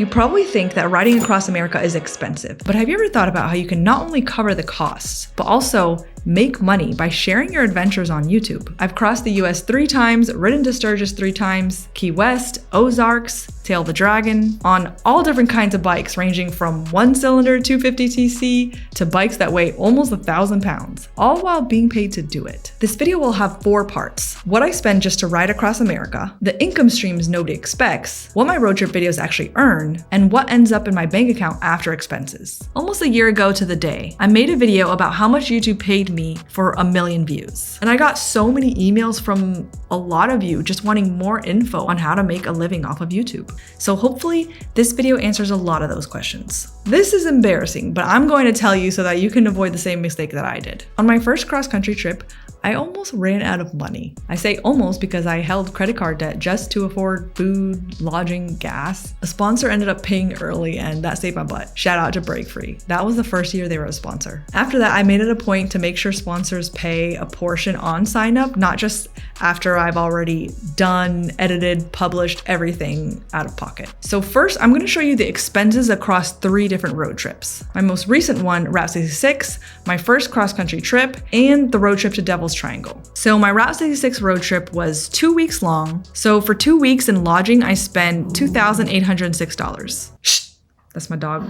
You probably think that riding across America is expensive, but have you ever thought about how you can not only cover the costs, but also make money by sharing your adventures on YouTube? I've crossed the US 3 times, ridden to Sturgis 3 times, Key West, Ozarks, Tail the Dragon, on all different kinds of bikes ranging from 1-cylinder 250cc to bikes that weigh almost 1,000 pounds, all while being paid to do it. This video will have 4 parts: what I spend just to ride across America, the income streams nobody expects, what my road trip videos actually earn, and what ends up in my bank account after expenses. Almost a year ago to the day, I made a video about how much YouTube paid me for 1 million views. And I got so many emails from a lot of you just wanting more info on how to make a living off of YouTube. So hopefully this video answers a lot of those questions. This is embarrassing, but I'm going to tell you so that you can avoid the same mistake that I did. On my first cross-country trip, I almost ran out of money. I say almost because I held credit card debt just to afford food, lodging, gas. A sponsor ended up paying early and that saved my butt. Shout out to Break Free. That was the first year they were a sponsor. After that, I made it a point to make sure sponsors pay a portion on sign up, not just after I've already done, edited, published everything out of pocket. So first, I'm going to show you the expenses across 3 different road trips. My most recent one, Route 66, my first cross-country trip, and the road trip to Devil's Triangle. So my Route 66 road trip was 2 weeks long. So for 2 weeks in lodging, I spent $2,806. Shh, that's my dog.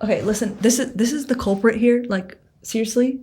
Okay, listen, this is the culprit here. Like, seriously,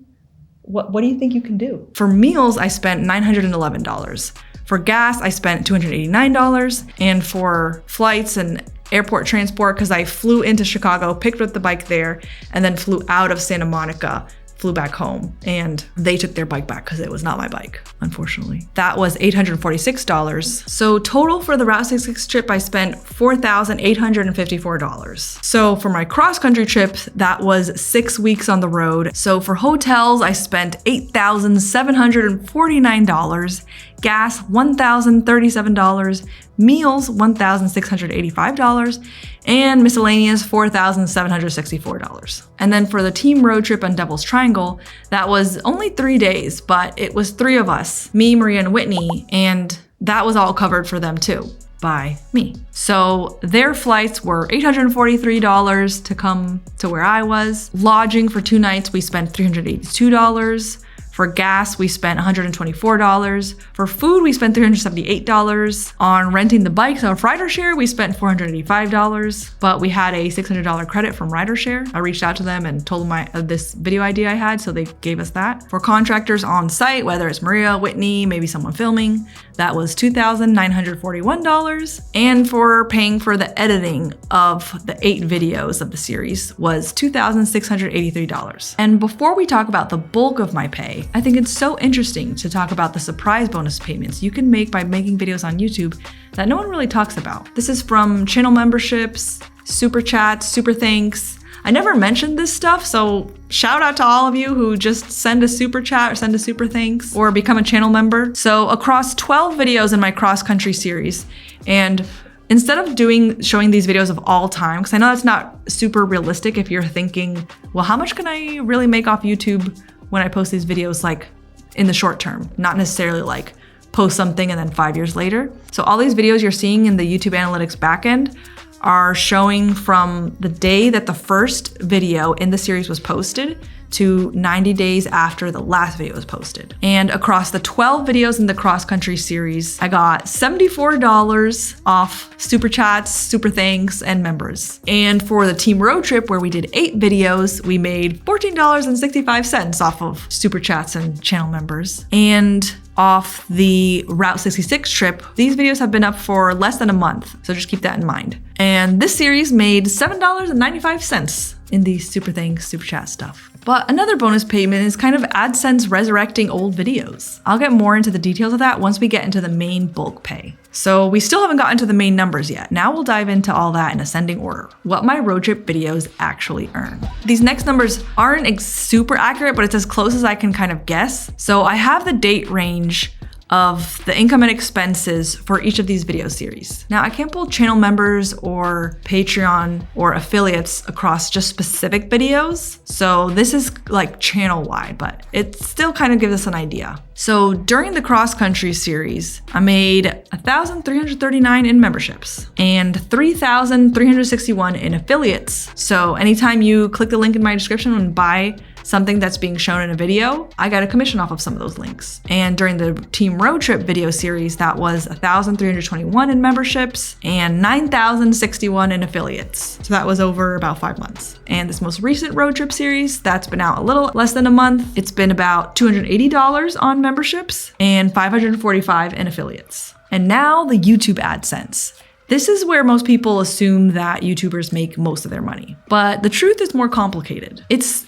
what do you think you can do? For meals, I spent $911. For gas, I spent $289. And for flights and airport transport, because I flew into Chicago, picked up the bike there, and then flew out of Santa Monica, flew back home, and they took their bike back because it was not my bike, unfortunately. That was $846. So total for the Route 66 trip, I spent $4,854. So for my cross-country trip, that was 6 weeks on the road. So for hotels, I spent $8,749, gas $1,037, meals $1,685, and miscellaneous $4,764. And then for the team road trip on Devil's Triangle, that was only 3 days, but it was 3 of us, me, Maria, and Whitney, and that was all covered for them too, by me. So their flights were $843 to come to where I was. Lodging for 2 nights, we spent $382. For gas, we spent $124. For food, we spent $378. On renting the bikes off RiderShare, we spent $485, but we had a $600 credit from RiderShare. I reached out to them and told them this video idea I had, so they gave us that. For contractors on site, whether it's Maria, Whitney, maybe someone filming, that was $2,941. And for paying for the editing of the 8 videos of the series was $2,683. And before we talk about the bulk of my pay, I think it's so interesting to talk about the surprise bonus payments you can make by making videos on YouTube that no one really talks about. This is from channel memberships, super chats, super thanks. I never mentioned this stuff, so shout out to all of you who just send a super chat or send a super thanks or become a channel member. So across 12 videos in my cross-country series, and instead of showing these videos of all time, because I know that's not super realistic if you're thinking, well, how much can I really make off YouTube when I post these videos, like in the short term, not necessarily like post something and then 5 years later. So all these videos you're seeing in the YouTube analytics backend are showing from the day that the first video in the series was posted to 90 days after the last video was posted. And across the 12 videos in the cross-country series, I got $74 off super chats, super thanks, and members. And for the team road trip where we did 8 videos, we made $14.65 off of super chats and channel members. And off the Route 66 trip, these videos have been up for less than a month, so just keep that in mind. And this series made $7.95 in the super thanks, super chat stuff. But another bonus payment is kind of AdSense resurrecting old videos. I'll get more into the details of that once we get into the main bulk pay. So we still haven't gotten to the main numbers yet. Now we'll dive into all that in ascending order. What my road trip videos actually earn. These next numbers aren't super accurate, but it's as close as I can kind of guess. So I have the date range of the income and expenses for each of these video series. Now, I can't pull channel members or Patreon or affiliates across just specific videos. So this is like channel-wide, but it still kind of gives us an idea. So during the cross-country series, I made $1,339 in memberships and $3,361 in affiliates. So anytime you click the link in my description and buy something that's being shown in a video, I got a commission off of some of those links. And during the Team Road Trip video series, that was $1,321 in memberships and $9,061 in affiliates. So that was over about 5 months. And this most recent road trip series, that's been out a little less than a month. It's been about $280 on memberships and $545 in affiliates. And now the YouTube AdSense. This is where most people assume that YouTubers make most of their money. But the truth is more complicated. It's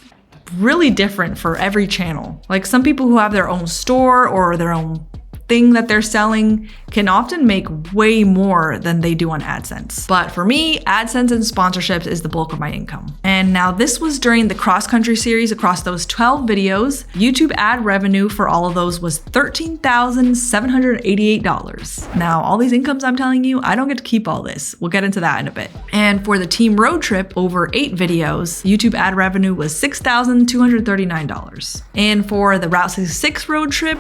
really different for every channel. Like some people who have their own store or their own thing that they're selling can often make way more than they do on AdSense. But for me, AdSense and sponsorships is the bulk of my income. And now this was during the cross-country series across those 12 videos. YouTube ad revenue for all of those was $13,788. Now, all these incomes I'm telling you, I don't get to keep all this. We'll get into that in a bit. And for the Team Road Trip over 8 videos, YouTube ad revenue was $6,239. And for the Route 66 road trip,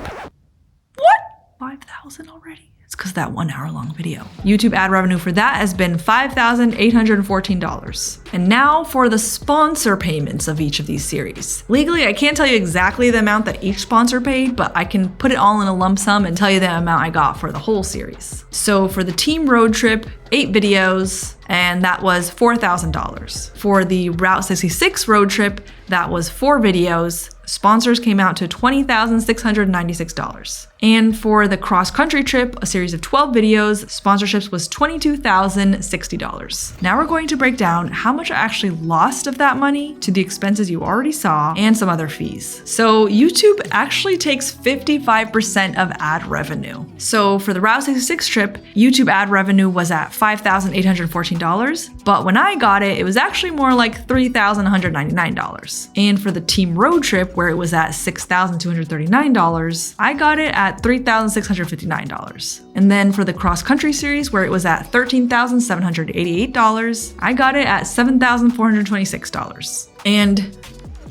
what? 5,000 already? It's because that 1 hour long video. YouTube ad revenue for that has been $5,814. And now for the sponsor payments of each of these series. Legally, I can't tell you exactly the amount that each sponsor paid, but I can put it all in a lump sum and tell you the amount I got for the whole series. So for the Team Road Trip, 8 videos, and that was $4,000. For the Route 66 road trip, that was 4 videos. Sponsors came out to $20,696. And for the cross-country trip, a series of 12 videos, sponsorships was $22,060. Now we're going to break down how much I actually lost of that money to the expenses you already saw and some other fees. So YouTube actually takes 55% of ad revenue. So for the Route 66 trip, YouTube ad revenue was at $5,814, but when I got it, it was actually more like $3,199. And for the Team Road Trip, where it was at $6,239, I got it at $3,659. And then for the Cross Country series, where it was at $13,788, I got it at $7,426. And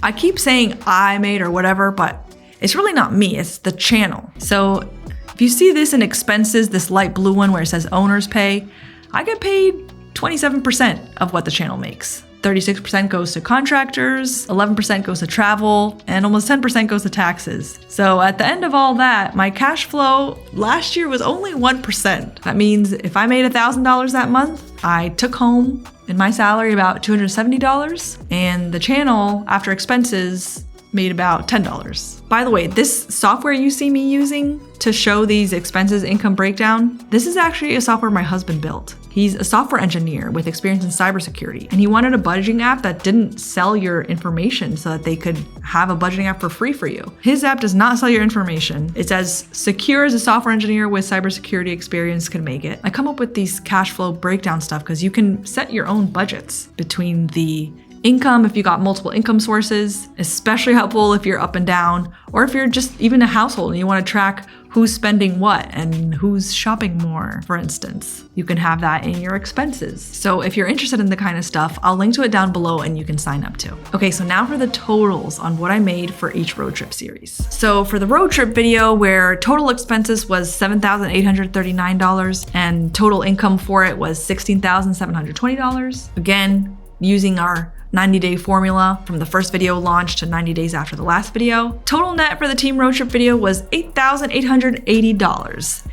I keep saying I made or whatever, but it's really not me, it's the channel. So if you see this in expenses, this light blue one where it says owners pay, I get paid 27% of what the channel makes. 36% goes to contractors, 11% goes to travel, and almost 10% goes to taxes. So at the end of all that, my cash flow last year was only 1%. That means if I made $1,000 that month, I took home in my salary about $270, and the channel, after expenses, made about $10. By the way, this software you see me using to show these expenses income breakdown, this is actually a software my husband built. He's a software engineer with experience in cybersecurity, and he wanted a budgeting app that didn't sell your information so that they could have a budgeting app for free for you. His app does not sell your information. It's as secure as a software engineer with cybersecurity experience can make it. I come up with these cash flow breakdown stuff because you can set your own budgets between the income if you got multiple income sources, especially helpful if you're up and down, or if you're just even a household and you want to track who's spending what and who's shopping more, for instance. You can have that in your expenses. So if you're interested in the kind of stuff, I'll link to it down below and you can sign up too. Okay, so now for the totals on what I made for each road trip series. So for the road trip video, where total expenses was $7,839 and total income for it was $16,720. Again, using our 90-day formula from the first video launch to 90 days after the last video. Total net for the Team Road Trip video was $8,880.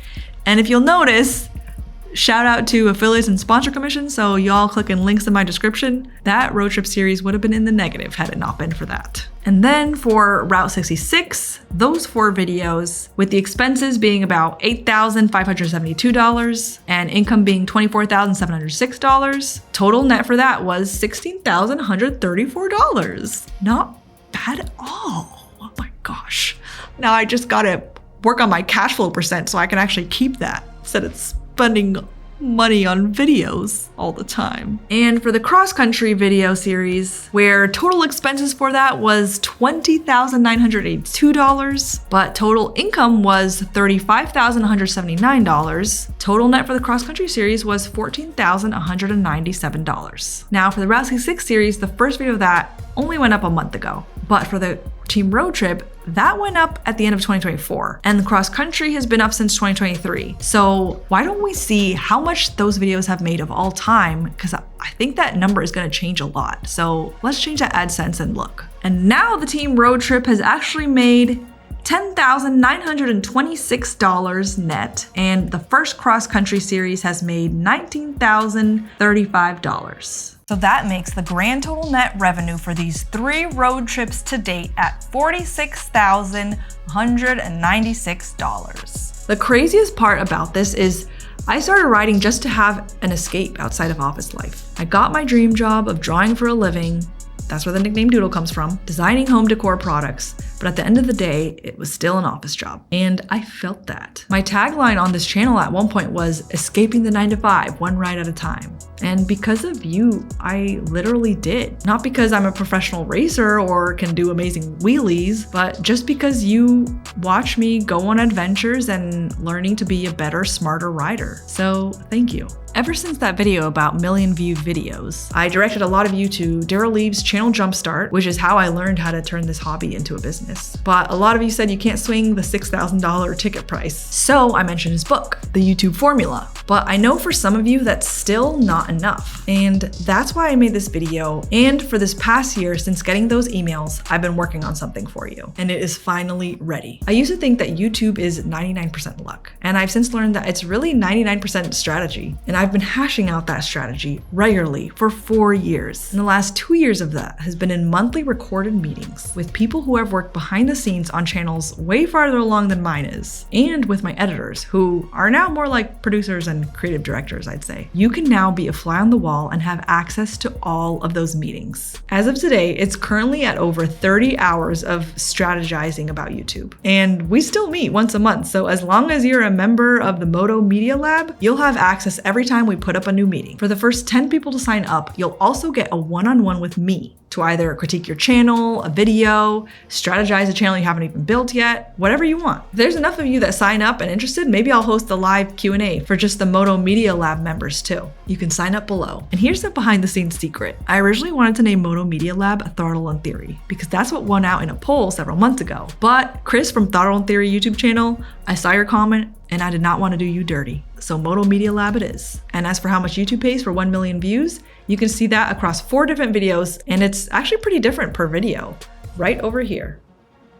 And if you'll notice, shout out to affiliates and sponsor commissions, so y'all clicking links in my description, that road trip series would have been in the negative had it not been for that. And then for Route 66, those 4 videos, with the expenses being about $8,572 and income being $24,706, total net for that was $16,134. Not bad at all. Oh my gosh. Now I just gotta work on my cash flow percent so I can actually keep that instead of spending money on videos all the time. And for the cross-country video series, where total expenses for that was $20,982, but total income was $35,179, total net for the cross-country series was $14,197. Now for the Route 66 series, the first video of that only went up a month ago, but for the Team Road Trip, that went up at the end of 2024, and the cross country has been up since 2023. So why don't we see how much those videos have made of all time? Because I think that number is going to change a lot. So let's change that AdSense and look. And now the team road trip has actually made $10,926 net, and the first cross-country series has made $19,035. So that makes the grand total net revenue for these 3 road trips to date at $46,196. The craziest part about this is I started writing just to have an escape outside of office life. I got my dream job of drawing for a living. That's where the nickname Doodle comes from, designing home decor products. But at the end of the day, it was still an office job. And I felt that. My tagline on this channel at one point was escaping the 9-to-5, one ride at a time. And because of you, I literally did. Not because I'm a professional racer or can do amazing wheelies, but just because you watch me go on adventures and learning to be a better, smarter rider. So thank you. Ever since that video about million-viewed videos, I directed a lot of you to Daryl Lieb's channel Jumpstart, which is how I learned how to turn this hobby into a business. But a lot of you said you can't swing the $6,000 ticket price. So I mentioned his book, The YouTube Formula. But I know for some of you that's still not enough. And that's why I made this video. And for this past year, since getting those emails, I've been working on something for you. And it is finally ready. I used to think that YouTube is 99% luck. And I've since learned that it's really 99% strategy. And I've been hashing out that strategy regularly for 4 years. And the last 2 years of that has been in monthly recorded meetings with people who have worked behind the scenes on channels way farther along than mine is, and with my editors, who are now more like producers and creative directors, I'd say. You can now be a fly on the wall and have access to all of those meetings. As of today, it's currently at over 30 hours of strategizing about YouTube. And we still meet once a month, so as long as you're a member of the Moto Media Lab, you'll have access every time we put up a new meeting. For the first 10 people to sign up, you'll also get a one-on-one with me to either critique your channel, a video, strategize a channel you haven't even built yet, whatever you want. If there's enough of you that sign up and interested, maybe I'll host a live Q&A for just the Moto Media Lab members too. You can sign up below. And here's the behind the scenes secret. I originally wanted to name Moto Media Lab Throttle and Theory because that's what won out in a poll several months ago. But Chris from Throttle and Theory YouTube channel, I saw your comment and I did not want to do you dirty. So Moto Media Lab it is. And as for how much YouTube pays for 1 million views, you can see that across 4 different videos, and it's actually pretty different per video, right over here.